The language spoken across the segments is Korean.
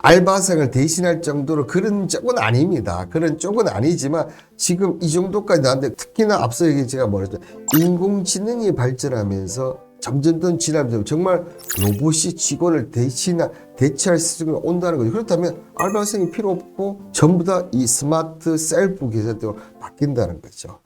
알바생을 대신할 정도로 그런 쪽은 아닙니다. 그런 쪽은 아니지만 지금 이 정도까지 나왔는데, 특히나 앞서 제가 말했죠. 인공지능이 발전하면서 점점 더 지나면서 정말 로봇이 직원을 대체할 수준이 온다는 거죠. 그렇다면 알바생이 필요 없고 전부 다 이 스마트 셀프 계산대로 바뀐다는 거죠.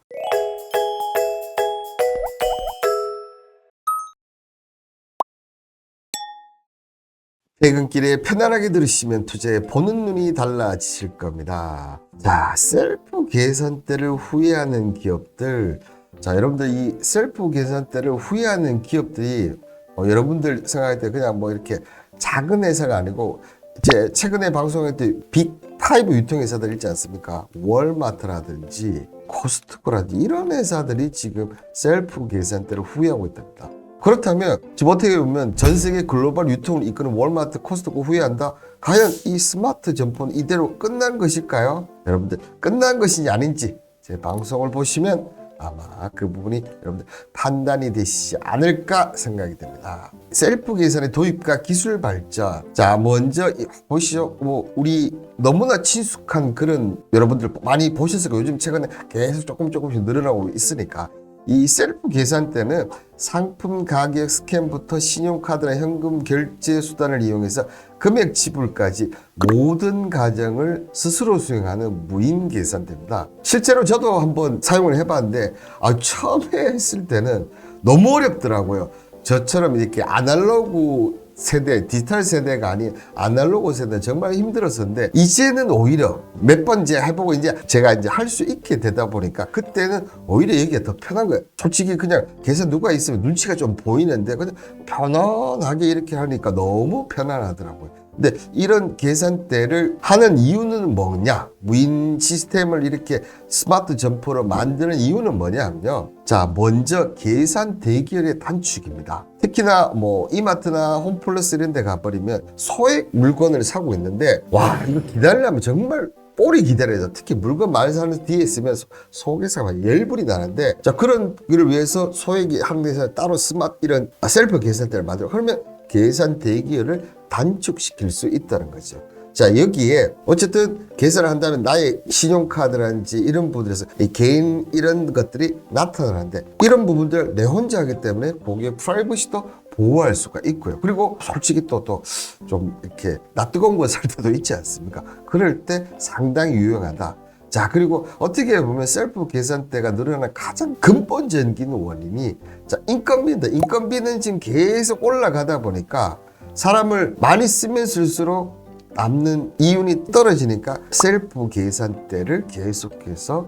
퇴근길에 편안하게 들으시면 투자에 보는 눈이 달라지실 겁니다. 자, 셀프 계산대를 후회하는 기업들. 자, 여러분들 이 셀프 계산대를 후회하는 기업들이 여러분들 생각할 때 그냥 뭐 이렇게 작은 회사가 아니고, 이제 최근에 방송했던 빅5 유통회사들 있지 않습니까? 월마트라든지 코스트코라든지 이런 회사들이 지금 셀프 계산대를 후회하고 있답니다. 그렇다면 지금 어떻게 보면 전 세계 글로벌 유통을 이끄는 월마트, 코스트코 후회한다? 과연 이 스마트 점포는 이대로 끝난 것일까요? 여러분들 끝난 것인지 아닌지 제 방송을 보시면 아마 그 부분이 여러분들 판단이 되시지 않을까 생각이 됩니다. 셀프 계산의 도입과 기술 발전. 자, 먼저 보시죠. 뭐 우리 너무나 친숙한 그런, 여러분들 많이 보셨을 거예요. 요즘 최근에 계속 조금씩 늘어나고 있으니까. 이 셀프 계산대는 상품 가격 스캔부터 신용카드나 현금 결제 수단을 이용해서 금액 지불까지 모든 과정을 스스로 수행하는 무인 계산대입니다. 실제로 저도 한번 사용을 해봤는데 처음에 했을 때는 너무 어렵더라고요. 저처럼 이렇게 아날로그 세대, 디지털 세대가 아닌 아날로그 세대는 정말 힘들었었는데, 이제는 오히려 몇 번 이제 해보고 이제 제가 이제 할 수 있게 되다 보니까 그때는 오히려 이게 더 편한 거예요. 솔직히 그냥 계산 누가 있으면 눈치가 좀 보이는데 그냥 편안하게 이렇게 하니까 너무 편안하더라고요. 근데 이런 계산대를 하는 이유는 뭐냐? 무인 시스템을 이렇게 스마트 점포로 만드는 이유는 뭐냐면요. 자, 먼저 계산 대기열의 단축입니다. 특히나 뭐 이마트나 홈플러스 이런 데 가버리면 소액 물건을 사고 있는데, 와, 이거 기다리려면 정말 오래 기다려야 돼. 특히 물건 많이 사는 뒤에 있으면 속에서 막 열불이 나는데, 자, 그런 걸 위해서 소액이 하는 데서 따로 스마트 이런 셀프 계산대를 만들어. 그러면 계산 대기열을 단축시킬 수 있다는 거죠. 자, 여기에 어쨌든 계산을 한다면 나의 신용카드라든지 이런 부분에서 개인 이런 것들이 나타나는데, 이런 부분들 내 혼자 하기 때문에 고객 프라이버시도 보호할 수가 있고요. 그리고 솔직히 또 좀 이렇게 낯뜨거운 거 살 때도 있지 않습니까? 그럴 때 상당히 유용하다. 자, 그리고 어떻게 보면 셀프 계산대가 늘어나는 가장 근본적인 원인이, 자, 인건비인데, 인건비는 지금 계속 올라가다 보니까 사람을 많이 쓰면 쓸수록 남는 이윤이 떨어지니까 셀프 계산대를 계속해서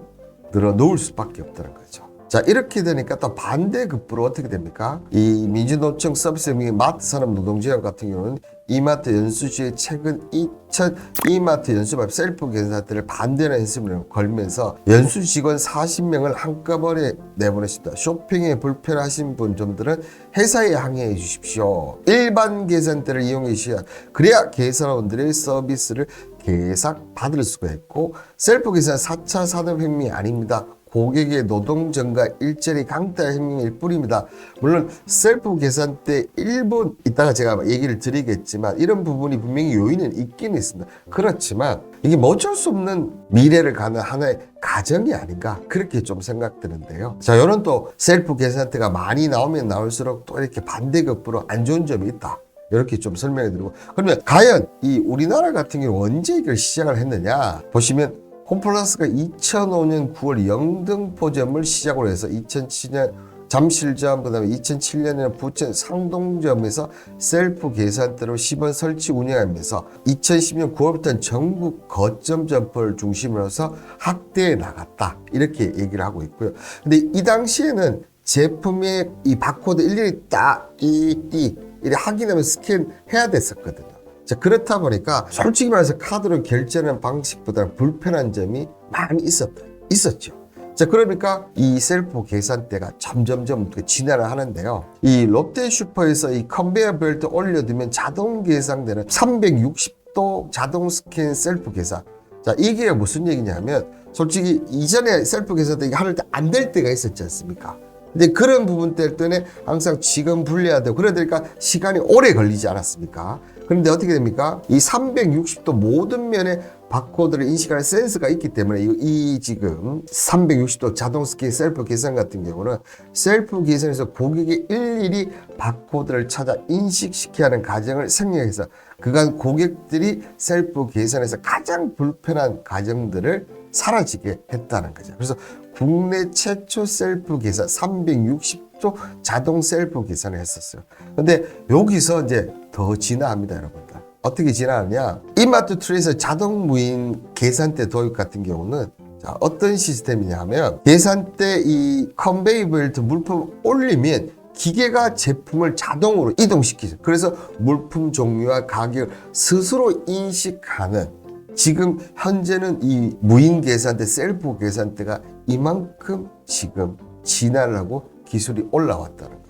늘어놓을 수밖에 없다는 거죠. 자, 이렇게 되니까 또 반대급부로 어떻게 됩니까? 이 민주노총 서비스명의 마트산업노동조합 같은 경우는 이마트 연수주의 최근 2000 이마트 연수법 셀프 계산대를 반대하는 행심을 걸면서 연수 직원 40명을 한꺼번에 내보냈습니다. 쇼핑에 불편하신 분들은 회사에 항의해 주십시오. 일반 계산대를 이용해 주셔야, 그래야 계산원들의 서비스를 계속 받을 수가 있고, 셀프 계산 4차 산업혁명이 아닙니다. 고객의 노동 전가 일자리 강탈 혁명일 뿐입니다. 물론 셀프 계산대 일부 이따가 제가 얘기를 드리겠지만 이런 부분이 분명히 요인은 있긴 있습니다. 그렇지만 이게 뭐 어쩔 수 없는 미래를 가는 하나의 가정이 아닌가, 그렇게 좀 생각드는데요. 자, 이런 또 셀프 계산대가 많이 나오면 나올수록 또 이렇게 반대급부로 안 좋은 점이 있다. 이렇게 좀 설명해 드리고, 그러면 과연 이 우리나라 같은 경우 언제 이걸 시작을 했느냐 보시면, 홈플러스가 2005년 9월 영등포점을 시작으로 해서 2007년 잠실점, 그 다음에 2007년에는 부천 상동점에서 셀프 계산대로 10원 설치 운영하면서 2010년 9월부터는 전국 거점 점포를 중심으로 해서 확대해 나갔다, 이렇게 얘기를 하고 있고요. 근데 이 당시에는 제품의 이 바코드 일일이 딱 이렇게 확인하면 스캔해야 됐었거든요. 자, 그렇다 보니까 솔직히 말해서 카드로 결제하는 방식보다 불편한 점이 많이 있었죠. 자, 그러니까 이 셀프 계산대가 점점점 진화를 하는데요. 이 롯데슈퍼에서 이 컨베이어 벨트 올려두면 자동 계산되는 360도 자동 스캔 셀프 계산. 자, 이게 무슨 얘기냐면, 솔직히 이전에 셀프 계산대 할 때 안 될 때가 있었지 않습니까? 근데 그런 부분 때문에 항상 지금 분리해야 되고, 그러니까 시간이 오래 걸리지 않았습니까? 그런데 어떻게 됩니까? 이 360도 모든 면에 바코드를 인식하는 센서가 있기 때문에 이 지금 360도 자동 스캔 셀프 계산 같은 경우는 셀프 계산에서 고객이 일일이 바코드를 찾아 인식시켜야 하는 과정을 생략해서 그간 고객들이 셀프 계산에서 가장 불편한 과정들을 사라지게 했다는 거죠. 그래서 국내 최초 셀프 계산 360도 자동 셀프 계산을 했었어요. 근데 여기서 이제 더 진화합니다, 여러분들. 어떻게 진화하냐? 이마트 트레이서 자동 무인 계산대 도입 같은 경우는 자, 어떤 시스템이냐 하면 계산대 이 컨베이 벨트 물품 올리면 기계가 제품을 자동으로 이동시키죠. 그래서 물품 종류와 가격을 스스로 인식하는, 지금 현재는 이 무인 계산대 셀프 계산대가 이만큼 지금 진화를 하고 기술이 올라왔다는 겁니다.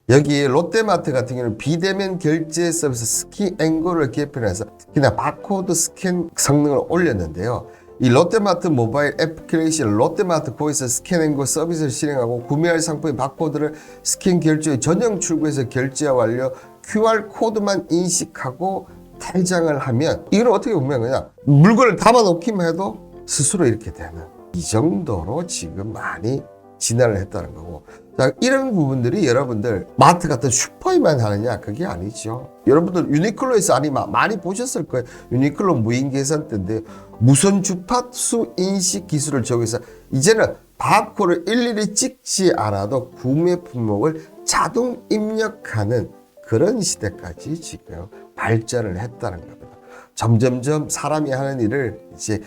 여기 롯데마트 같은 경우는 비대면 결제 서비스 스킨앤고를 개편해서 특히나 바코드 스캔 성능을 올렸는데요. 이 롯데마트 모바일 애플리케이션 롯데마트 고에서 스캔앤고 서비스를 실행하고 구매할 상품의 바코드를 스캔 결제 후 전용 출구에서 결제 완료, QR코드만 인식하고 퇴장을 하면, 이걸 어떻게 보면 그냥 물건을 담아놓기만 해도 스스로 이렇게 되는, 이 정도로 지금 많이 진화를 했다는 거고. 자, 이런 부분들이 여러분들 마트 같은 슈퍼에만 하느냐? 그게 아니죠. 여러분들 유니클로에서 많이 보셨을 거예요. 유니클로 무인 계산대인데 무선 주파수 인식 기술을 적용해서 이제는 바코드를 일일이 찍지 않아도 구매 품목을 자동 입력하는 그런 시대까지 지금 발전을 했다는 겁니다. 점점점 사람이 하는 일을 이제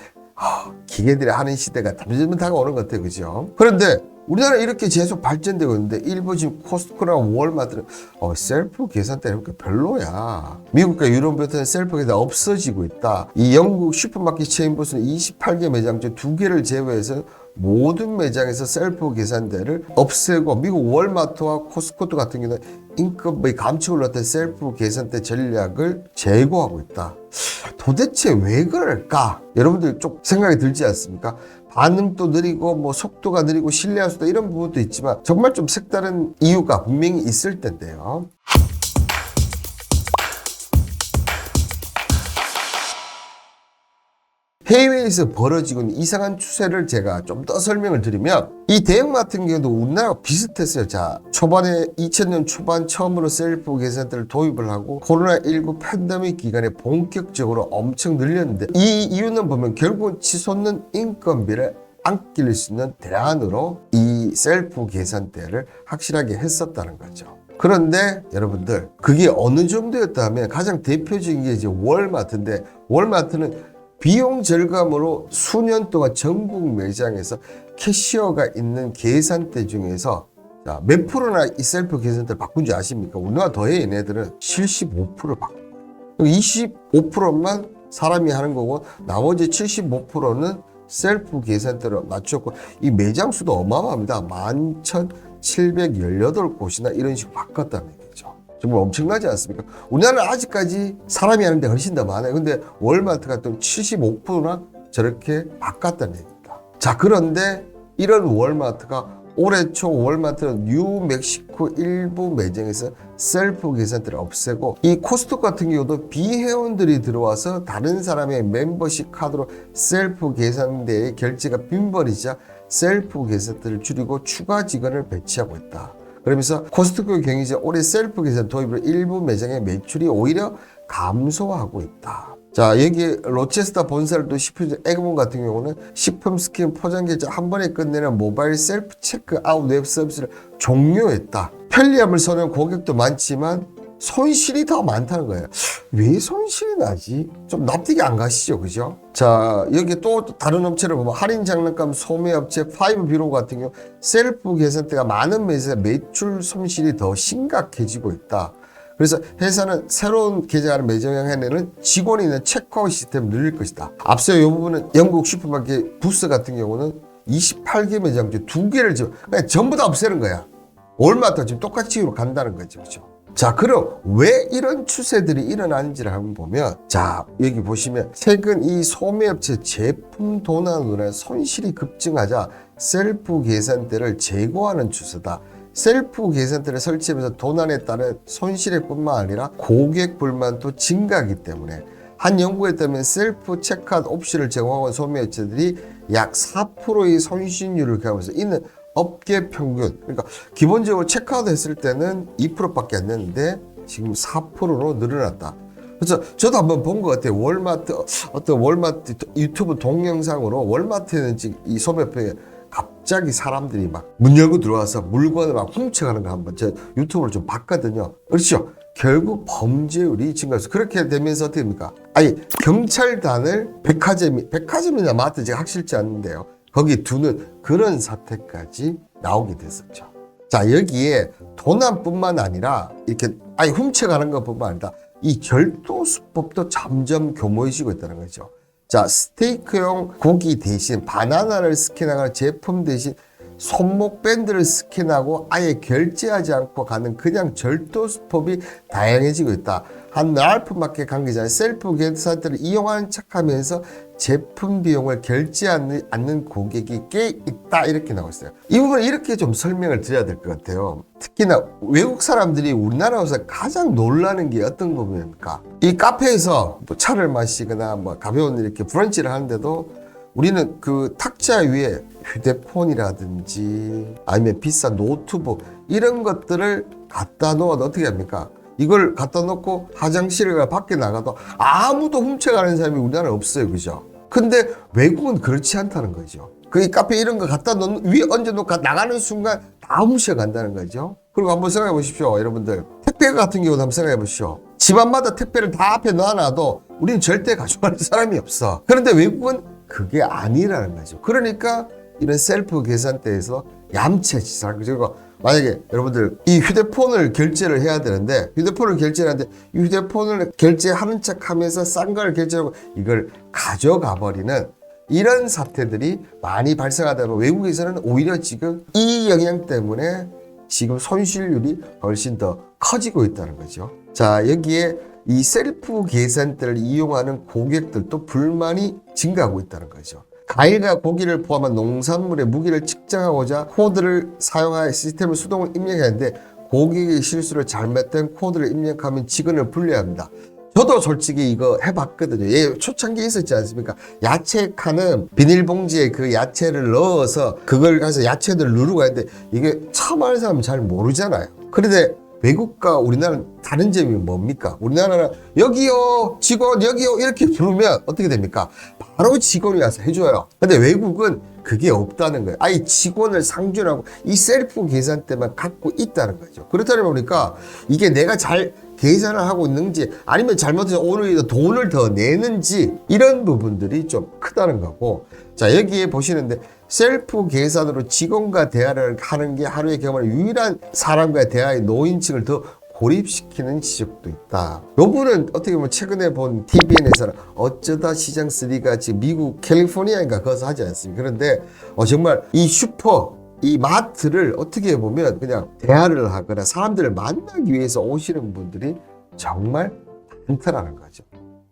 기계들이 하는 시대가 점점 다가오는 것 같아요. 그죠? 그런데 우리나라 이렇게 계속 발전되고 있는데 일부 지금 코스트코나 월마트는 셀프 계산대는 별로야. 미국과 유럽부터는 셀프 계산대 없어지고 있다. 이 영국 슈퍼마켓 체인버스는 28개 매장 중 2개를 제외해서 모든 매장에서 셀프 계산대를 없애고, 미국 월마트와 코스트코 같은 경우는 인건비 감축을 넣었던 셀프 계산대 전략을 제고하고 있다. 도대체 왜 그럴까? 여러분들 좀 생각이 들지 않습니까? 반응도 느리고 뭐 속도가 느리고 신뢰할 수도 이런 부분도 있지만 정말 좀 색다른 이유가 분명히 있을 텐데요. 해외에서 벌어지고 있는 이상한 추세를 제가 좀 더 설명을 드리면, 이 대형마트 같은 경우도 우리나라가 비슷했어요. 자, 초반에 2000년 초반 처음으로 셀프 계산대를 도입을 하고 코로나19 팬데믹 기간에 본격적으로 엄청 늘렸는데, 이 이유는 보면 결국은 치솟는 인건비를 아낄 수 있는 대안으로 이 셀프 계산대를 확실하게 했었다는 거죠. 그런데 여러분들, 그게 어느 정도였다면 가장 대표적인 게 이제 월마트인데, 월마트는 비용 절감으로 수년 동안 전국 매장에서 캐시어가 있는 계산대 중에서 자, 몇 프로나 이 셀프 계산대를 바꾼 줄 아십니까? 우리나라 더해 얘네들은 75%를 바꿔. 25%만 사람이 하는 거고 나머지 75%는 셀프 계산대로 맞췄고, 이 매장 수도 어마어마합니다. 11,718곳이나 이런 식으로 바꿨다는 얘기죠. 정말 엄청나지 않습니까? 우리나라는 아직까지 사람이 하는데 훨씬 더 많아요. 근데 월마트 같은 75%나 저렇게 바꿨다는 얘기입니다. 자, 그런데 이런 월마트가 올해 초 월마트는 뉴멕시코 일부 매장에서 셀프 계산대를 없애고, 이 코스트코 같은 경우도 비회원들이 들어와서 다른 사람의 멤버십 카드로 셀프 계산대의 결제가 빈번해지자 셀프 계산대를 줄이고 추가 직원을 배치하고 있다. 그러면서 코스트코 경이제 올해 셀프 계산 도입으로 일부 매장의 매출이 오히려 감소하고 있다. 자, 여기 로체스터 본사를 또 식품 에그몬 같은 경우는 식품 스캔 포장 결제 한 번에 끝내는 모바일 셀프 체크아웃 웹 서비스를 종료했다. 편리함을 선호하는 고객도 많지만 손실이 더 많다는 거예요. 왜 손실이 나지? 좀 납득이 안 가시죠, 그죠? 자, 여기 또 다른 업체를 보면 할인 장난감 소매업체 파이브비로 같은 경우 셀프 계산대가 많은 매장에서 매출 손실이 더 심각해지고 있다. 그래서 회사는 새로운 개장하는 매장에는 직원이 있는 체크아웃 시스템을 늘릴 것이다. 앞서 이 부분은 영국 슈퍼마켓 부스 같은 경우는 28개 매장 중 2개를 지금 그냥 전부 다 없애는 거야. 월마트가 지금 똑같이 간다는 거죠, 그죠? 자, 그럼 왜 이런 추세들이 일어나는지를 한번 보면, 자, 여기 보시면 최근 이 소매업체 제품 도난으로 손실이 급증하자 셀프 계산대를 제고하는 추세다. 셀프 계산대를 설치하면서 도난에 따른 손실액 뿐만 아니라 고객 불만도 증가하기 때문에 한 연구에 따르면 셀프 체크아웃 옵션을 제공하고 있는 소매업체들이 약 4%의 손실률을 경험하면서 이는 업계 평균, 그러니까 기본적으로 체크아웃 했을 때는 2%밖에 안 됐는데 지금 4%로 늘어났다. 그래서 저도 한번 본 것 같아요. 월마트, 어떤 월마트 유튜브 동영상으로 월마트에는 지금 이 소매업에 갑자기 사람들이 막 문 열고 들어와서 물건을 막 훔쳐가는 거 한번 저 유튜브로 좀 봤거든요. 그렇죠? 결국 범죄율이 증가해서 그렇게 되면서 어떻게 됩니까? 아니, 경찰단을 백화점이나 마트 제가 확실치 않는데요. 거기 두는 그런 사태까지 나오게 됐었죠. 자, 여기에 도난뿐만 아니라 이렇게 아니 훔쳐가는 것뿐만 아니라 이 절도 수법도 점점 교모해지고 있다는 거죠. 자, 스테이크용 고기 대신 바나나를 스캔하거나 제품 대신 손목 밴드를 스캔하고 아예 결제하지 않고 가는 그냥 절도 수법이 다양해지고 있다. 한 랄프 마켓 관계자는 셀프 계산대를 이용하는 척하면서 제품 비용을 결제하지 않는 고객이 꽤 있다, 이렇게 나오고 있어요. 이 부분은 이렇게 좀 설명을 드려야 될 것 같아요. 특히나 외국 사람들이 우리나라 와서 가장 놀라는 게 어떤 부분입니까? 이 카페에서 뭐 차를 마시거나 뭐 가벼운 이렇게 브런치를 하는데도 우리는 그 탁자 위에 휴대폰이라든지 아니면 비싼 노트북 이런 것들을 갖다 놓아도 어떻게 합니까? 이걸 갖다 놓고 화장실을 밖에 나가도 아무도 훔쳐가는 사람이 우리나라에 없어요. 그죠? 근데 외국은 그렇지 않다는 거죠. 그 카페 이런 거 갖다 놓는, 위에 얹어놓고 나가는 순간 다 훔쳐간다는 거죠. 그리고 한번 생각해 보십시오. 여러분들. 택배 같은 경우도 한번 생각해 보십시오. 집안마다 택배를 다 앞에 놔놔도 우리는 절대 가져가는 사람이 없어. 그런데 외국은 그게 아니라는 거죠. 그러니까 이런 셀프 계산대에서 얌체짓을 하는 거죠. 만약에 여러분들 이 휴대폰을 결제를 해야 되는데 휴대폰을 결제하는데 이 휴대폰을 결제하는 척 하면서 싼 걸 결제하고 이걸 가져가 버리는 이런 사태들이 많이 발생하다 보면 외국에서는 오히려 지금 이 영향 때문에 지금 손실률이 훨씬 더 커지고 있다는 거죠. 자, 여기에 이 셀프 계산대를 이용하는 고객들도 불만이 증가하고 있다는 거죠. 과일과 고기를 포함한 농산물의 무게를 측정하고자 코드를 사용하여 시스템을 수동으로 입력하는데 고객의 실수를 잘못된 코드를 입력하면 직원을 분리합니다. 저도 솔직히 이거 해봤거든요. 예, 초창기에 있었지 않습니까? 야채 칸은 비닐봉지에 그 야채를 넣어서 그걸 가서 야채들을 누르고 하는데 이게 처음 하는 사람은 잘 모르잖아요. 그런데 외국과 우리나라는 다른 점이 뭡니까? 우리나라는 여기요 직원 여기요 이렇게 부르면 어떻게 됩니까? 바로 직원이 와서 해줘요. 근데 외국은 그게 없다는 거예요. 아예 직원을 상주하고 이 셀프 계산대만 갖고 있다는 거죠. 그렇다 보니까 이게 내가 잘 계산을 하고 있는지 아니면 잘못해서 오늘 돈을 더 내는지 이런 부분들이 좀 크다는 거고, 자, 여기에 보시는데 셀프 계산으로 직원과 대화를 하는 게 하루의 경험을 유일한 사람과의 대화의 노인층을 더 고립시키는 지적도 있다. 요거는 어떻게 보면 최근에 본 TVN에서는 어쩌다 시장 3가 지금 미국 캘리포니아인가 거기서 하지 않습니까? 그런데 정말 이 슈퍼 이 마트를 어떻게 보면 그냥 대화를 하거나 사람들을 만나기 위해서 오시는 분들이 정말 많다라는 거죠.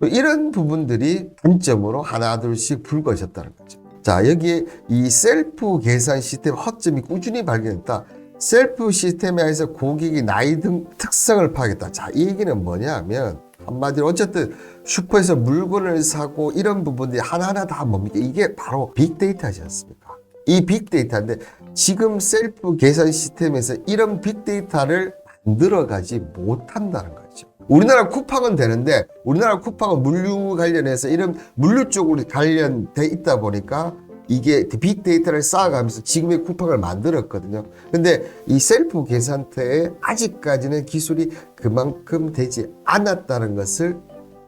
이런 부분들이 단점으로 하나둘씩 불거졌다는 거죠. 자, 여기에 이 셀프 계산 시스템 허점이 꾸준히 발견했다. 셀프 시스템에 의해서 고객이 나이 등 특성을 파악했다. 자, 이 얘기는 뭐냐 하면 한마디로 어쨌든 슈퍼에서 물건을 사고 이런 부분들이 하나하나 다 뭡니까? 이게 바로 빅데이터지 않습니까? 이 빅데이터인데 지금 셀프 계산 시스템에서 이런 빅데이터를 만들어가지 못한다는 거죠. 우리나라 쿠팡은 되는데 우리나라 쿠팡은 물류 관련해서 이런 물류 쪽으로 관련돼 있다 보니까 이게 빅데이터를 쌓아가면서 지금의 쿠팡을 만들었거든요. 근데 이 셀프 계산대에 아직까지는 기술이 그만큼 되지 않았다는 것을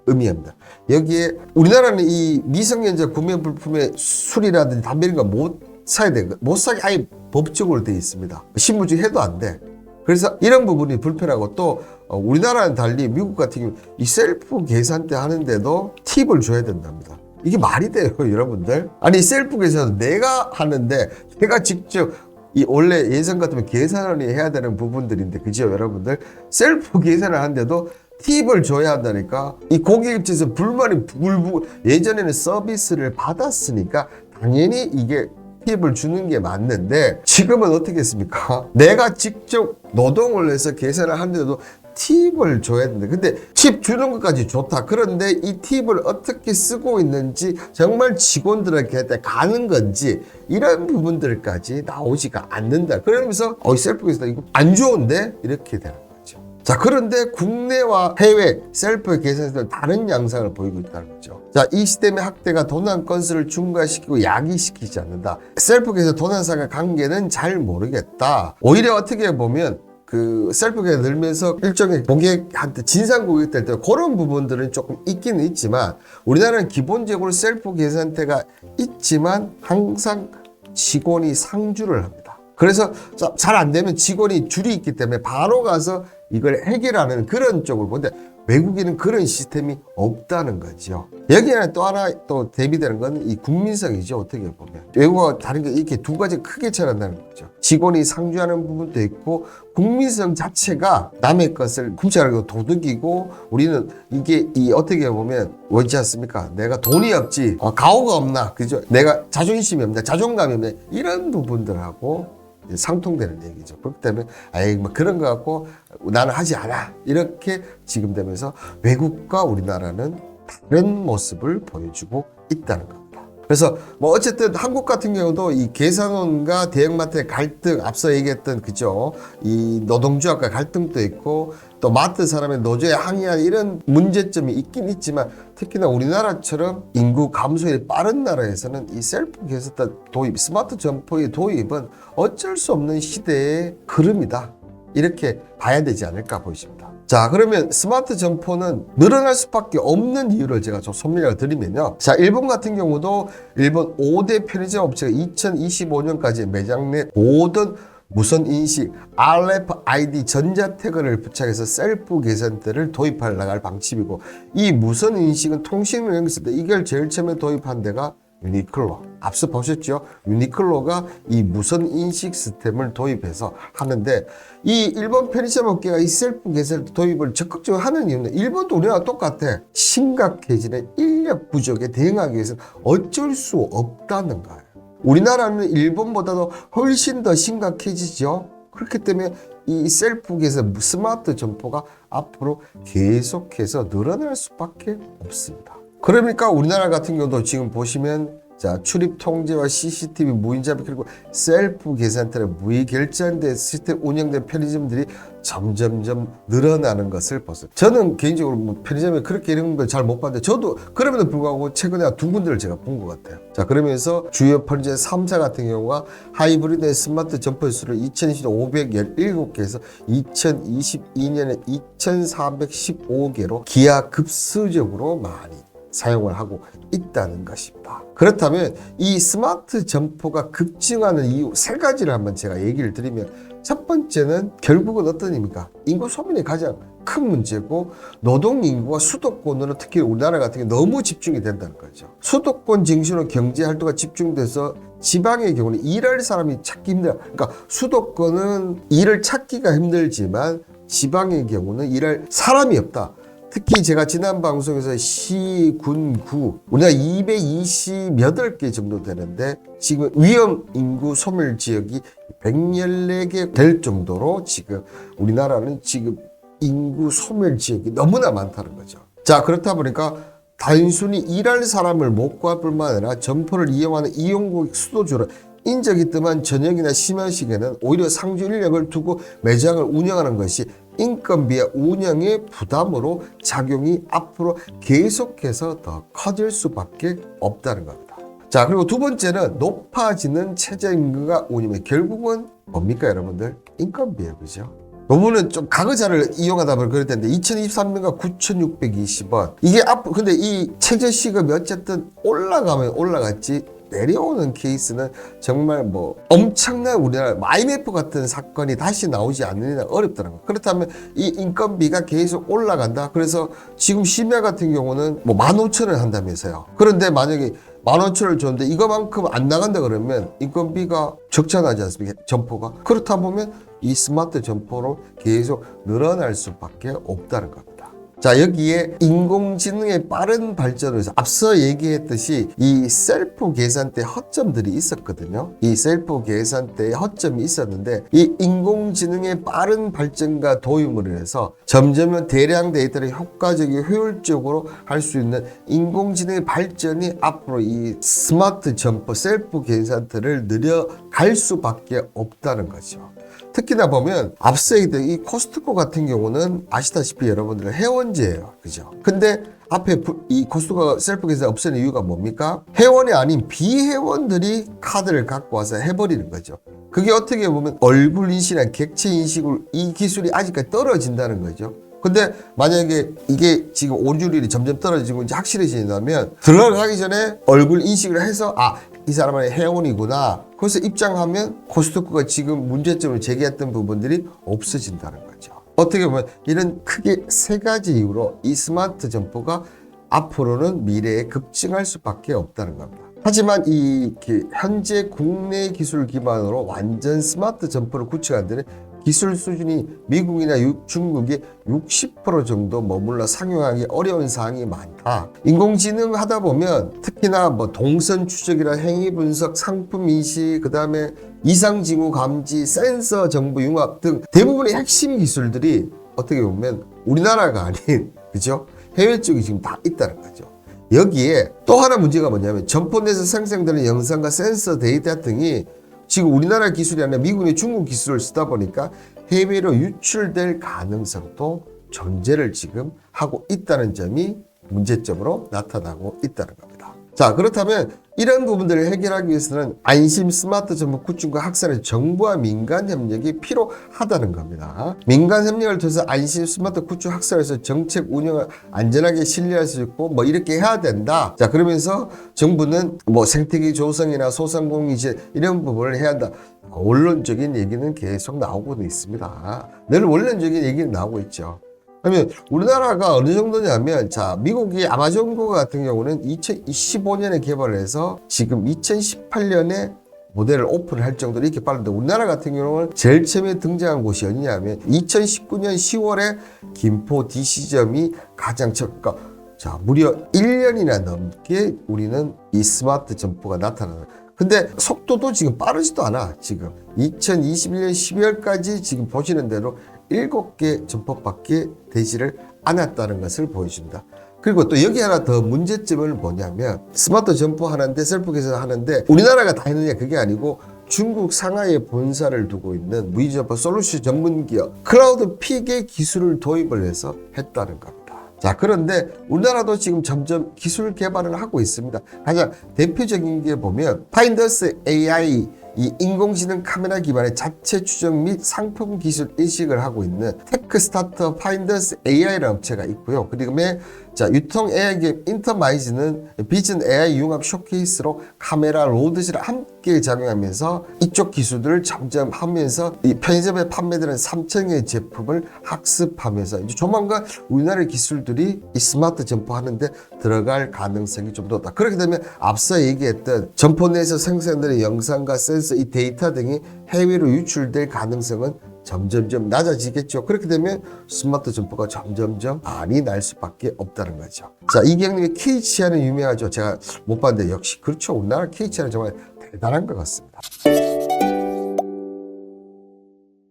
의미합니다. 여기에 우리나라는 이 미성년자 구매 불품의 술이라든지 담배 이런 거 못 사야 돼. 못 사게 아예 법적으로 되어 있습니다. 신분증 해도 안 돼. 그래서 이런 부분이 불편하고 또 우리나라는 달리 미국 같은 경우 이 셀프 계산대 하는데도 팁을 줘야 된답니다. 이게 말이 돼요, 여러분들? 아니 셀프 계산 내가 하는데 내가 직접 원래 예전 같으면 계산원이 해야 되는 부분들인데 그죠, 여러분들? 셀프 계산을 하는데도 팁을 줘야 한다니까. 이 고객 입장에서 불만이 불불. 예전에는 서비스를 받았으니까 당연히 이게 팁을 주는 게 맞는데 지금은 어떻게 했습니까? 내가 직접 노동을 해서 계산을 하는데도 팁을 줘야 되는데 근데 팁 주는 것까지 좋다. 그런데 이 팁을 어떻게 쓰고 있는지 정말 직원들에게 가는 건지 이런 부분들까지 나오지가 않는다. 그러면서 셀프 계산대 이거 안 좋은데 이렇게 되는 거죠. 자, 그런데 국내와 해외 셀프 계산서는 다른 양상을 보이고 있다는 거죠. 자, 이 시스템의 학대가 도난 건수를 중과시키고 야기시키지 않는다. 셀프 계산 도난사가 관계는 잘 모르겠다. 오히려 어떻게 보면 그 셀프가 늘면서 일종의 고객한테 진상 고객들 때 그런 부분들은 조금 있기는 있지만 우리나라는 기본적으로 셀프 계산대가 있지만 항상 직원이 상주를 합니다. 그래서 잘 안 되면 직원이 줄이 있기 때문에 바로 가서 이걸 해결하는 그런 쪽을 보는데 외국에는 그런 시스템이 없다는 거죠. 여기에는 또 하나 또 대비되는 건 이 국민성이죠. 어떻게 보면 외국과 다른 게 이렇게 두 가지 크게 차이난다는 거죠. 직원이 상주하는 부분도 있고 국민성 자체가 남의 것을 훔쳐가는 도둑이고 우리는 이게 어떻게 보면 뭐지 않습니까? 내가 돈이 없지, 가오가 없나, 그죠? 내가 자존심이 없나, 자존감이 없나 이런 부분들하고 상통되는 얘기죠. 그렇기 때문에 뭐 그런 거 갖고 나는 하지 않아 이렇게 지금 되면서 외국과 우리나라는 다른 모습을 보여주고 있다는 겁니다. 그래서 뭐 어쨌든 한국 같은 경우도 이 계산원과 대형마트의 갈등, 앞서 얘기했던 그죠, 이 노동조합과 갈등도 있고 또 마트 사람의 노조에 항의하는 이런 문제점이 있긴 있지만 특히나 우리나라처럼 인구 감소율이 빠른 나라에서는 이 셀프 계산대 도입, 스마트 점포의 도입은 어쩔 수 없는 시대의 흐름이다. 이렇게 봐야 되지 않을까 보이십니다. 자, 그러면 스마트 점포는 늘어날 수밖에 없는 이유를 제가 좀 설명을 드리면요. 자, 일본 같은 경우도 일본 5대 편의점 업체가 2025년까지 매장 내 모든 무선 인식 RFID 전자태그를 부착해서 셀프 계산대를 도입할 나갈 방침이고 이 무선 인식은 통신을 연결했을 때 이걸 제일 처음에 도입한 데가 유니클로. 앞서 보셨죠? 유니클로가 이 무선 인식 시스템을 도입해서 하는데 이 일본 편의점 업계가 이 셀프 계산대 도입을 적극적으로 하는 이유는 일본도 우리나라 똑같아. 심각해지는 인력 부족에 대응하기 위해서는 어쩔 수 없다는 거예요. 우리나라는 일본보다도 훨씬 더 심각해지죠. 그렇기 때문에 이 셀프 계산 스마트 점포가 앞으로 계속해서 늘어날 수밖에 없습니다. 그러니까 우리나라 같은 경우도 지금 보시면 자, 출입 통제와 CCTV 무인자비 그리고 셀프 계산대를 무의결제된 시스템 운영된 편의점들이 점점점 늘어나는 것을 봤어요. 저는 개인적으로 뭐 편의점에 그렇게 이런 걸 잘 못 봤는데 저도 그럼에도 불구하고 최근에 두 군데를 제가 본 것 같아요. 자, 그러면서 주요 편의점 3사 같은 경우가 하이브리드 스마트 점포 수를 2020년 517개에서 2022년에 2415개로 기하급수적으로 많이 사용을 하고 있다는 것입니다. 그렇다면 이 스마트 점포가 급증하는 이유 세 가지를 한번 제가 얘기를 드리면 첫 번째는 결국은 어떤 의미입니까? 인구 소멸이 가장 큰 문제고 노동인구와 수도권으로 특히 우리나라 같은 경우 너무 집중이 된다는 거죠. 수도권 중심으로 경제 활동가 집중돼서 지방의 경우는 일할 사람이 찾기 힘들어요. 그러니까 수도권은 일을 찾기가 힘들지만 지방의 경우는 일할 사람이 없다. 특히 제가 지난 방송에서 시, 군, 구 우리가 228개 정도 되는데 지금 위험 인구 소멸 지역이 114개 될 정도로 지금 우리나라는 지금 인구 소멸 지역이 너무나 많다는 거죠. 자, 그렇다 보니까 단순히 일할 사람을 못 구할 뿐만 아니라 점포를 이용하는 이용고객 수도 줄어 인적이 뜸한 저녁이나 심야 시기에는 오히려 상주 인력을 두고 매장을 운영하는 것이 인건비와 운영의 부담으로 작용이 앞으로 계속해서 더 커질 수밖에 없다는 겁니다. 자, 그리고 두 번째는 높아지는 최저임금과 운임의 결국은 뭡니까 여러분들? 인건비예요. 그죠? 요번은 좀 가거자를 이용하다 보니 그럴 텐데 2023년가 9,620원 이게 근데 이 최저시급이 어쨌든 올라가면 올라갔지 내려오는 케이스는 정말 뭐 엄청난 우리나라 IMF 같은 사건이 다시 나오지 않는 한 어렵다는 거. 그렇다면 이 인건비가 계속 올라간다. 그래서 지금 심야 같은 경우는 뭐 15,000원 한다면서요. 그런데 만약에 15,000원을 줬는데 이거만큼 안 나간다 그러면 인건비가 적잖아지 않습니까? 점포가. 그렇다 보면 이 스마트 점포로 계속 늘어날 수밖에 없다는 겁니다. 자, 여기에 인공지능의 빠른 발전을 해서 앞서 얘기했듯이 이 셀프 계산대 허점들이 있었거든요. 이 셀프 계산대에 허점이 있었는데 이 인공지능의 빠른 발전과 도입으로 해서 점점 대량 데이터를 효과적이고 효율적으로 할 수 있는 인공지능의 발전이 앞으로 이 스마트 점포 셀프 계산대를 늘려갈 수밖에 없다는 거죠. 특히나 보면 앞서 얘기했던 이 코스트코 같은 경우는 아시다시피 여러분들은 회원제예요. 그죠? 근데 앞에 이 코스트코 셀프 계산 없애는 이유가 뭡니까? 회원이 아닌 비회원들이 카드를 갖고 와서 해버리는 거죠. 그게 어떻게 보면 얼굴 인식이나 객체 인식을 이 기술이 아직까지 떨어진다는 거죠. 근데 만약에 이게 지금 오류율이 점점 떨어지고 이제 확실해진다면 들어가기 전에 얼굴 인식을 해서 이 사람은 회원이구나. 그래서 입장하면 코스트코가 지금 문제점을 제기했던 부분들이 없어진다는 거죠. 어떻게 보면 이런 크게 세 가지 이유로 이 스마트 점포가 앞으로는 미래에 급증할 수밖에 없다는 겁니다. 하지만 이 현재 국내 기술 기반으로 완전 스마트 점포를 구축하는 데는 기술 수준이 미국이나 중국이 60% 정도 머물러 상용하기 어려운 사항이 많다. 인공지능 하다 보면 특히나 뭐 동선 추적이나 행위 분석, 상품 인식, 그 다음에 이상 징후 감지, 센서 정보 융합 등 대부분의 핵심 기술들이 어떻게 보면 우리나라가 아닌 그죠? 해외 쪽이 지금 다 있다는 거죠. 여기에 또 하나 문제가 뭐냐면 점포 내에서 생성되는 영상과 센서 데이터 등이 지금 우리나라 기술이 아니라 미국의 중국 기술을 쓰다 보니까 해외로 유출될 가능성도 존재를 지금 하고 있다는 점이 문제점으로 나타나고 있다는 겁니다. 자, 그렇다면 이런 부분들을 해결하기 위해서는 안심 스마트 점포 구축과 확산의 정부와 민간 협력이 필요하다는 겁니다. 민간 협력을 통해서 안심 스마트 구축 확산에서 정책 운영을 안전하게 신뢰할 수 있고 뭐 이렇게 해야 된다. 자, 그러면서 정부는 뭐 생태계 조성이나 소상공인제 이런 부분을 해야 한다. 원론적인 얘기는 계속 나오고 있습니다. 늘 원론적인 얘기는 나오고 있죠. 그러면 우리나라가 어느 정도냐면 자, 미국의 아마존고 같은 경우는 2015년에 개발을 해서 지금 2018년에 모델을 오픈할 정도로 이렇게 빠른데 우리나라 같은 경우는 제일 처음에 등장한 곳이 어디냐면 2019년 10월에 김포 DC점이 가장 그러니까 자, 무려 1년이나 넘게 우리는 이 스마트 점포가 나타나는 근데 속도도 지금 빠르지도 않아. 지금 2021년 12월까지 지금 보시는 대로 7개 점포밖에 되지를 않았다는 것을 보여준다. 그리고 또 여기 하나 더 문제점을 뭐냐면 스마트 점포 하는데 셀프 계산 하는데 우리나라가 다 했느냐 그게 아니고 중국 상하이에 본사를 두고 있는 무이점포 솔루션 전문 기업 클라우드 픽의 기술을 도입을 해서 했다는 겁니다. 자, 그런데 우리나라도 지금 점점 기술 개발을 하고 있습니다. 가장 대표적인 게 보면 파인더스 AI 이 인공지능 카메라 기반의 자체 추적 및 상품 기술 인식을 하고 있는 테크 스타트업 파인더스 AI라는 업체가 있고요. 그리고 자, 유통 AI 기업 인터마이즈는 비전 AI 융합 쇼케이스로 카메라 로드실을 함께 작용하면서 이쪽 기술들을 점점 하면서 이 편의점에 판매되는 3,000개의 제품을 학습하면서 이제 조만간 우리나라의 기술들이 이 스마트 점포 하는데 들어갈 가능성이 좀 높다. 그렇게 되면 앞서 얘기했던 점포 내에서 생성되는 영상과 센서 이 데이터 등이 해외로 유출될 가능성은 점점점 낮아지겠죠. 그렇게 되면 스마트 점포가 점점점 많이 날 수밖에 없다는 거죠. 자, 이경님의 KCR은 유명하죠. 제가 못 봤는데 역시 그렇죠. 우리나라 KCR은 정말 대단한 것 같습니다.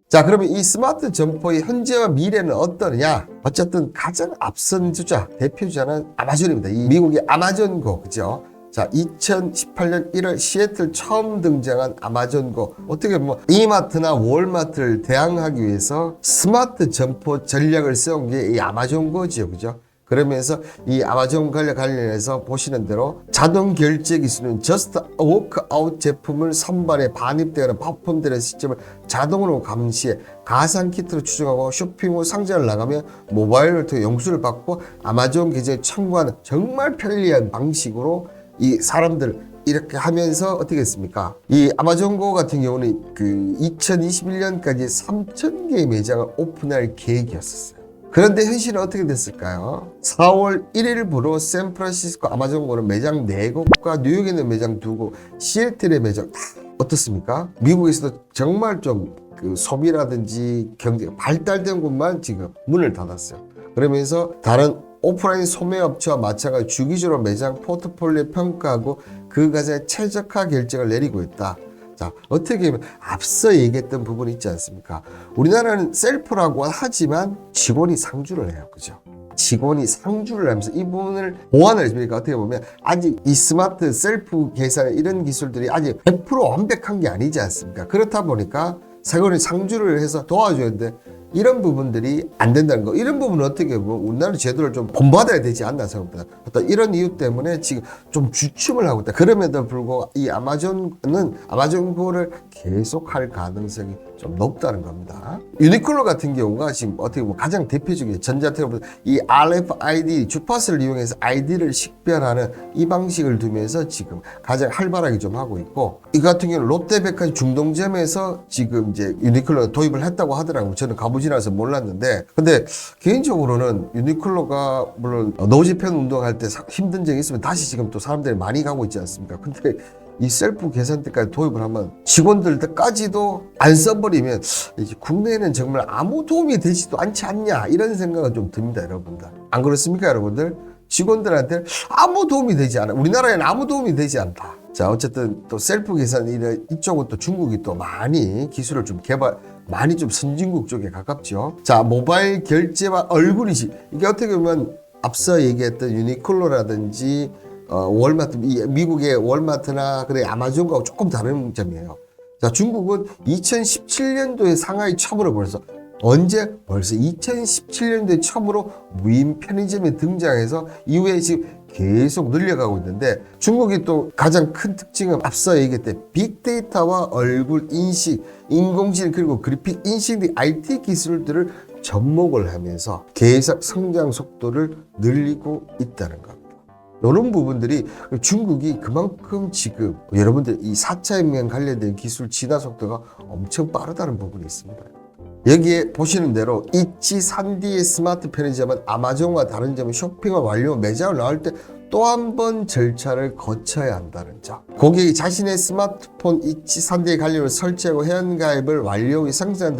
자, 그러면 이 스마트 점포의 현재와 미래는 어떠냐? 어쨌든 가장 앞선 주자, 대표 주자는 아마존입니다. 이 미국의 아마존고, 그죠? 자, 2018년 1월 시애틀 처음 등장한 아마존고 어떻게 보면 이마트나 월마트를 대항하기 위해서 스마트 점포 전략을 세운 게 이 아마존고지요, 그죠? 그러면서 이 아마존 관련해서 보시는 대로 자동 결제 기술은 저스트 워크아웃 제품을 선반에 반입되거나 반품되는 시점을 자동으로 감시해 가상 키트로 추정하고 쇼핑 후 상자를 나가면 모바일을 통해 영수를 받고 아마존 계정에 청구하는 정말 편리한 방식으로 이 사람들 이렇게 하면서 어떻게 했습니까? 이 아마존고 같은 경우는 그 2021년까지 3,000개의 매장을 오픈할 계획이었었어요. 그런데 현실은 어떻게 됐을까요? 4월 1일부로 샌프란시스코 아마존고는 매장 4곳과 뉴욕에 있는 매장 2곳, 시애틀의 매장 다 어떻습니까? 미국에서도 정말 좀 그 소비라든지 경제가 발달된 곳만 지금 문을 닫았어요. 그러면서 다른 오프라인 소매업체와 마찬가지로 주기적으로 매장 포트폴리오 평가하고 그 과정에 최적화 결정을 내리고 있다. 자, 어떻게 보면 앞서 얘기했던 부분이 있지 않습니까? 우리나라는 셀프라고 하지만 직원이 상주를 해요. 그죠? 직원이 상주를 하면서 이 부분을 보완을 해주니까 어떻게 보면 아직 이 스마트 셀프 계산 이런 기술들이 아직 100% 완벽한 게 아니지 않습니까? 그렇다 보니까 직원이 상주를 해서 도와줘야 되는데 이런 부분들이 안 된다는 거. 이런 부분은 어떻게 보면 우리나라 제도를 좀 본받아야 되지 않나 생각합니다. 어떤 이런 이유 때문에 지금 좀 주춤을 하고 있다. 그럼에도 불구하고 이 아마존고를 계속 할 가능성이 좀 높다는 겁니다. 유니클로 같은 경우가 지금 어떻게 보면 가장 대표적인 전자태로 이 RFID 주파수를 이용해서 아이디를 식별하는 이 방식을 두면서 지금 가장 활발하게 좀 하고 있고, 이 같은 경우는 롯데백화점 중동점에서 지금 이제 유니클로 도입을 했다고 하더라고요. 저는 가보지 않아서 몰랐는데, 근데 개인적으로는 유니클로가 물론 노지편 운동할 때 힘든 점이 있으면 다시 지금 또 사람들이 많이 가고 있지 않습니까? 근데 이 셀프 계산대까지 도입을 하면 직원들까지도 안 써버리면 이제 국내에는 정말 아무 도움이 되지도 않지 않냐, 이런 생각은 좀 듭니다, 여러분들. 안 그렇습니까, 여러분들? 직원들한테 아무 도움이 되지 않아. 우리나라에는 아무 도움이 되지 않다. 자, 어쨌든 또 셀프 계산 이쪽은 또 중국이 또 많이 기술을 좀 많이 좀 선진국 쪽에 가깝죠. 자, 모바일 결제와 얼굴 인식. 이게 어떻게 보면 앞서 얘기했던 유니클로라든지 월마트, 미국의 월마트나 그래 아마존과 조금 다른 점이에요. 자, 중국은 2017년도에 상하이 처음으로 벌써 2017년도에 처음으로 무인 편의점이 등장해서 이후에 지금 계속 늘려가고 있는데, 중국이 또 가장 큰 특징은 앞서 얘기했던 빅데이터와 얼굴 인식, 인공지능 그리고 그래픽 인식 등 IT 기술들을 접목을 하면서 계속 성장 속도를 늘리고 있다는 겁니다. 이런 부분들이 중국이 그만큼 지금 여러분들 이 4차 혁명 관련된 기술 진화 속도가 엄청 빠르다는 부분이 있습니다. 여기에 보시는 대로 이치산디의 스마트 편의점은 아마존과 다른 점은 쇼핑을 완료 매장을 나올 때 또 한 번 절차를 거쳐야 한다는 점. 고객이 자신의 스마트폰 이치산디에 관련을 설치하고 회원가입을 완료 후 상세한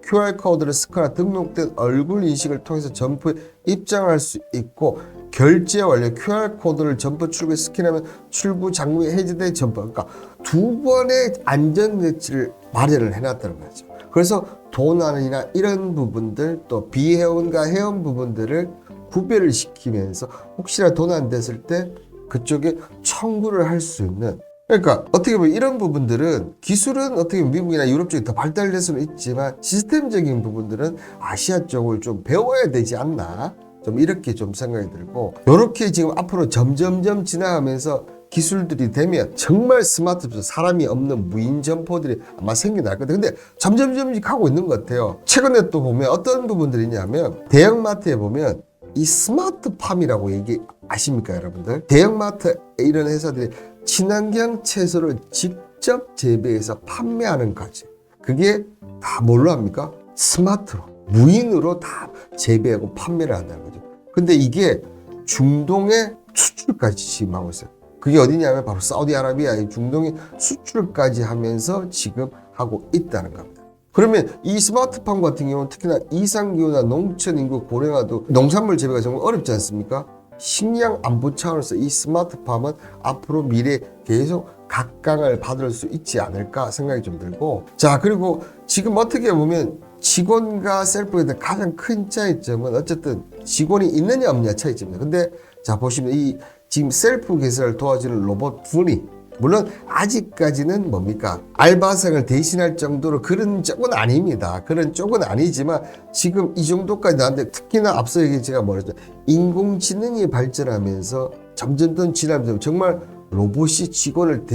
QR코드를 스캔하 등록된 얼굴 인식을 통해서 점포에 입장을 할 수 있고, 결제 완료 QR코드를 점포 출구에 스캔하면 출구 장벽이 해제된 점포. 그러니까 두 번의 안전장치를 마련을 해놨다는 거죠. 그래서 도난이나 이런 부분들, 또 비회원과 회원 부분들을 구별을 시키면서 혹시나 도난됐을 때 그쪽에 청구를 할 수 있는, 그러니까 어떻게 보면 이런 부분들은 기술은 어떻게 보면 미국이나 유럽 쪽이 더 발달될 수는 있지만 시스템적인 부분들은 아시아 쪽을 좀 배워야 되지 않나, 좀 이렇게 좀 생각이 들고, 이렇게 지금 앞으로 점점점 지나가면서 기술들이 되면 정말 스마트 사람이 없는 무인 점포들이 아마 생겨날 건데, 근데 점점점 하고 있는 것 같아요. 최근에 또 보면 어떤 부분들이 있냐면, 대형마트에 보면 이 스마트팜이라고 얘기 아십니까, 여러분들? 대형마트 이런 회사들이 친환경 채소를 직접 재배해서 판매하는 과정, 그게 다 뭘로 합니까? 스마트로, 무인으로 다 재배하고 판매를 한다는 거죠. 근데 이게 중동에 수출까지 지금 하고 있어요. 그게 어디냐면 바로 사우디아라비아의 중동에 수출까지 하면서 지금 하고 있다는 겁니다. 그러면 이 스마트팜 같은 경우는 특히나 이상기후나 농촌 인구 고령화도 농산물 재배가 정말 어렵지 않습니까? 식량 안보 차원에서 이 스마트팜은 앞으로 미래에 계속 각광을 받을 수 있지 않을까 생각이 좀 들고, 자, 그리고 지금 어떻게 보면 직원과 셀프에 대한 가장 큰 차이점은 어쨌든 직원이 있느냐 없느냐 차이점이에요. 근데 자, 보시면 이 지금 셀프 계산을 도와주는 로봇 분이, 물론 아직까지는 뭡니까, 알바생을 대신할 정도로 그런 쪽은 아닙니다. 그런 쪽은 아니지만 지금 이 정도까지 나왔는데, 특히나 앞서 얘기 제가 말했죠, 인공지능이 발전하면서 점점 더 지나면서 정말 로봇이 직원을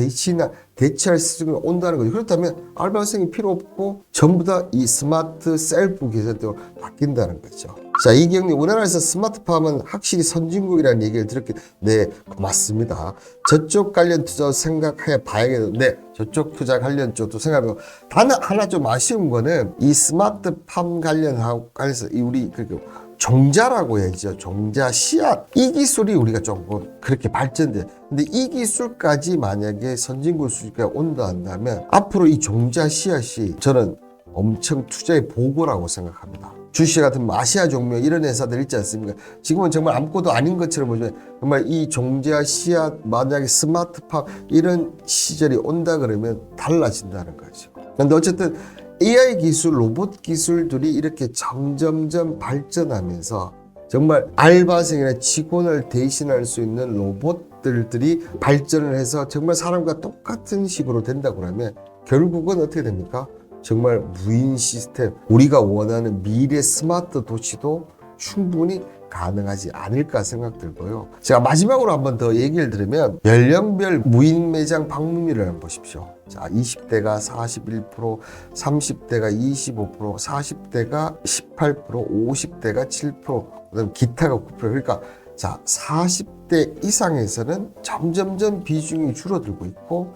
대체할 수가 온다는 거죠. 그렇다면 알바생이 필요 없고 전부 다 이 스마트 셀프 계산대로 바뀐다는 거죠. 자, 이경님, 우리나라에서 스마트팜은 확실히 선진국이라는 얘기를 들었기, 네, 고맙습니다. 저쪽 관련 투자 생각해 봐야겠는데, 네, 저쪽 투자 관련 쪽도 생각해보고, 단 하나 좀 아쉬운 거는 이 스마트팜 관련해서 우리 종자라고 해야죠. 종자 씨앗, 이 기술이 우리가 조금 그렇게 발전돼. 근데 이 기술까지 만약에 선진국 수준까지 온다 한다면 앞으로 이 종자 씨앗이 저는 엄청 투자의 보고라고 생각합니다. 주식 같은 아시아 종묘 이런 회사들 있지 않습니까? 지금은 정말 아무것도 아닌 것처럼 보지만 정말 이 종자 씨앗 만약에 스마트팜 이런 시절이 온다 그러면 달라진다는 거죠. 근데 어쨌든 AI 기술, 로봇 기술들이 이렇게 점점점 발전하면서 정말 알바생이나 직원을 대신할 수 있는 로봇들이 발전을 해서 정말 사람과 똑같은 식으로 된다고 하면 결국은 어떻게 됩니까? 정말 무인 시스템, 우리가 원하는 미래 스마트 도시도 충분히 가능하지 않을까 생각 들고요. 제가 마지막으로 한번 더 얘기를 들으면 연령별 무인 매장 방문율을 한번 보십시오. 자, 20대가 41%, 30대가 25%, 40대가 18%, 50대가 7%, 그다음 기타가 9%. 그러니까 자, 40대 이상에서는 점점점 비중이 줄어들고 있고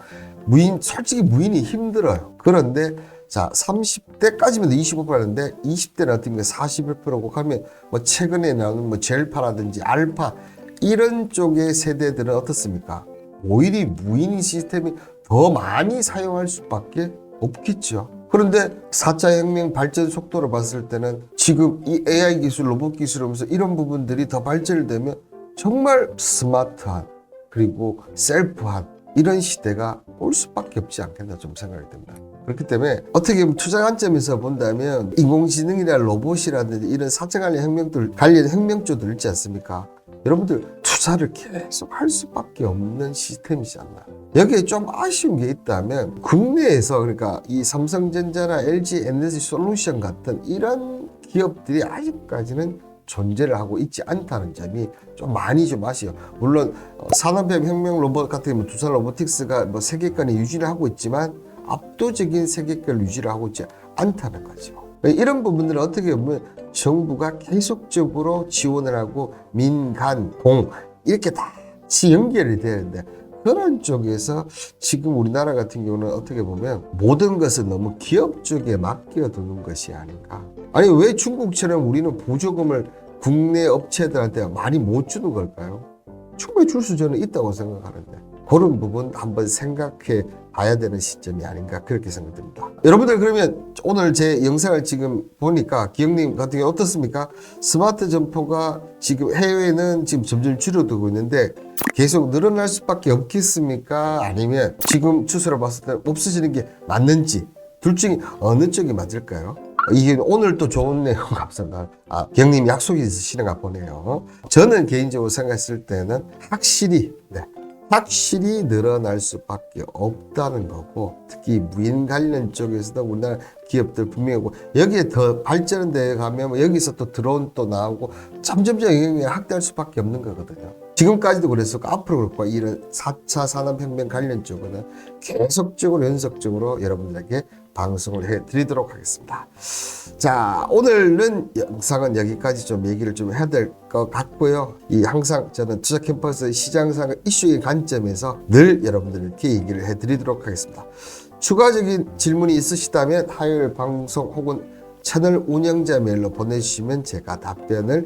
솔직히 무인이 힘들어요. 그런데 자, 30대까지면 25%였는데 20대는 어떻게 41%고 하면 뭐 최근에 나오는 뭐 젤파라든지 알파 이런 쪽의 세대들은 어떻습니까? 오히려 무인 시스템이 더 많이 사용할 수밖에 없겠죠. 그런데 4차 혁명 발전 속도로 봤을 때는 지금 이 AI 기술, 로봇 기술 하면서 이런 부분들이 더 발전되면 정말 스마트한 그리고 셀프한 이런 시대가 올 수밖에 없지 않겠나 좀 생각이 듭니다. 그렇기 때문에 어떻게 보면 투자 관점에서 본다면 인공지능이나 로봇이라든지 이런 4차 관련 혁명주들 있지 않습니까? 여러분들 투자를 계속 할 수밖에 없는 시스템이지 않나. 여기에 좀 아쉬운 게 있다면 국내에서 그러니까 이 삼성전자나 LG 에너지 솔루션 같은 이런 기업들이 아직까지는 존재를 하고 있지 않다는 점이 좀 많이 좀 아쉬워요. 물론 산업혁명 로봇 같은 경우 두산 로보틱스가 뭐 세계권에 유지를 하고 있지만 압도적인 세계권을 유지를 하고 있지 않다는 거죠. 이런 부분들은 어떻게 보면 정부가 계속적으로 지원을 하고 민간, 공 이렇게 같이 연결이 되는데 그런 쪽에서 지금 우리나라 같은 경우는 어떻게 보면 모든 것을 너무 기업 쪽에 맡겨두는 것이 아닌가. 아니 왜 중국처럼 우리는 보조금을 국내 업체들한테 많이 못 주는 걸까요? 충분히 줄 수 저는 있다고 생각하는데 그런 부분 한번 생각해 봐야 되는 시점이 아닌가 그렇게 생각됩니다. 여러분들 그러면 오늘 제 영상을 지금 보니까 기영님 같은 경우 어떻습니까? 스마트 점포가 지금 해외에는 지금 점점 줄어들고 있는데 계속 늘어날 수밖에 없겠습니까? 아니면 지금 추세로 봤을 때 없어지는 게 맞는지 둘 중에 어느 쪽이 맞을까요? 이게 오늘 또 좋은 내용 감사합니다. 기영님 약속이 있으시는가 보네요. 저는 개인적으로 생각했을 때는 확실히 늘어날 수밖에 없다는 거고 특히 무인 관련 쪽에서도 우리나라 기업들 분명하고 여기에 더 발전돼 가면 여기서 또 드론 또 나오고 점점점 영향이 확대할 수밖에 없는 거거든요. 지금까지도 그랬었고 앞으로 그렇고 이런 4차 산업혁명 관련 쪽은 계속적으로 연속적으로 여러분들에게 방송을 해드리도록 하겠습니다. 자, 오늘은 영상은 여기까지 좀 얘기를 좀 해야 될 것 같고요. 항상 저는 투자 캠퍼스 시장상 이슈의 관점에서 늘 여러분들께 얘기를 해드리도록 하겠습니다. 추가적인 질문이 있으시다면 화요일 방송 혹은 채널 운영자 메일로 보내주시면 제가 답변을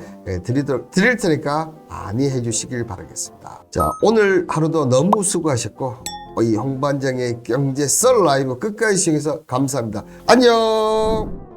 드릴 테니까 많이 해주시길 바라겠습니다. 자, 오늘 하루도 너무 수고하셨고 이 홍반장의 경제 썰 라이브 끝까지 시청해서 감사합니다. 안녕.